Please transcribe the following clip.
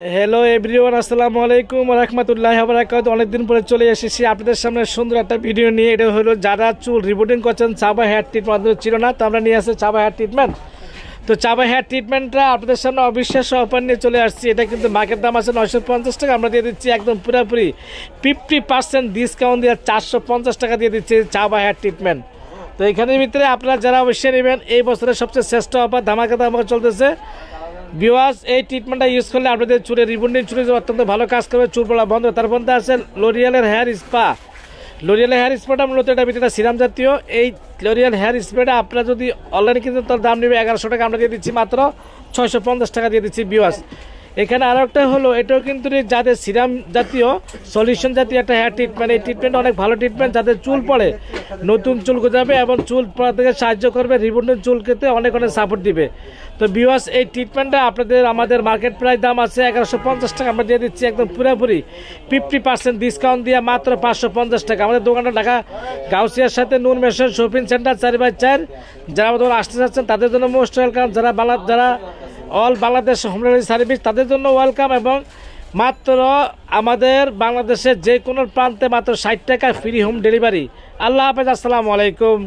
Hello everyone, আসসালামু আলাইকুম ওয়া রাহমাতুল্লাহি ওয়া বারাকাতুহু। অনেকদিন পরে চলে এসেছি আপনাদের সামনে সুন্দর একটা ভিডিও নিয়ে। এটা হলো যারা চুল রিবুটিং করছেন, চাবা হেয়ার ট্রিটমেন্ট ছিল না, তো আমরা নিয়ে আসছি চাবা হেয়ার ট্রিটমেন্ট। তো চাবা হেয়ার ট্রিটমেন্টটা আপনাদের সামনে অবিশ্বাস্য অফার নিয়ে চলে আসছি। এটা কিন্তু মার্কেট দাম আছে 950 টাকা, আমরা দিয়ে দিচ্ছি একদম পুরোপুরি 50% ডিসকাউন্ট দিয়ে 450 টাকা দিয়ে দিচ্ছি চাবা হেয়ার ট্রিটমেন্ট। তো এখানের ভিতরে আপনারা যারা অবশ্যই নেবেন, এই বছরের সবচেয়ে শ্রেষ্ঠ অফার ধামাকা চলতেছে। ভিউয়ার্স, এই ট্রিটমেন্টটা ইউজ করলে আপনাদের চুলের রিবন্ডিং চুলে অত্যন্ত ভালো কাজ করবে, চুল পড়া বন্ধ। তার মধ্যে আছে লরিয়ালের হেয়ার স্পা। লরিয়ালের হেয়ার স্পাটা মূলত এটা ভিতরে সিরাম জাতীয়। এই লরিয়াল হেয়ার স্প্রেটা আপনারা যদি অনলাইনে কিনতে, তার দাম নেবে 1100 টাকা, আমরা দিয়ে দিচ্ছি মাত্র 650 টাকা দিয়ে দিচ্ছি। ভিউয়ার্স, এখানে আরও একটা হলো, এটাও কিন্তু যাদের সিরাম জাতীয় সলিউশন জাতীয় একটা হেয়ার ট্রিটমেন্ট। এই ট্রিটমেন্ট অনেক ভালো ট্রিটমেন্ট, যাদের চুল পড়ে নতুন চুল গজাবে এবং চুল পড়া থেকে সাহায্য করবে, রিবন্ডিং চুল খেতে অনেক সাপোর্ট দিবে। তো ভিউয়ার্স, এই ট্রিটমেন্টটা আমাদের মার্কেট প্রাইস দাম আছে 1150 টাকা, আমরা দিয়ে দিচ্ছি একদম পুরোপুরি 50% ডিসকাউন্ট দিয়ে মাত্র 550 টাকা। আমাদের দোকানটা ঢাকা গাউসিয়ার সাথে নূর মেশন শপিং সেন্টার 4x4। যারা আমাদের আসতে চাচ্ছেন তাদের জন্য মোস্ট ওয়েলকাম। যারা all Bangladesh home delivery service, তাদের জন্য ওয়েলকাম। এবং মাত্র আমাদের বাংলাদেশের যে কোনো প্রান্তে মাত্র 60 টাকা ফ্রি হোম ডেলিভারি। আল্লাহ হাফেজ, আসসালামু আলাইকুম।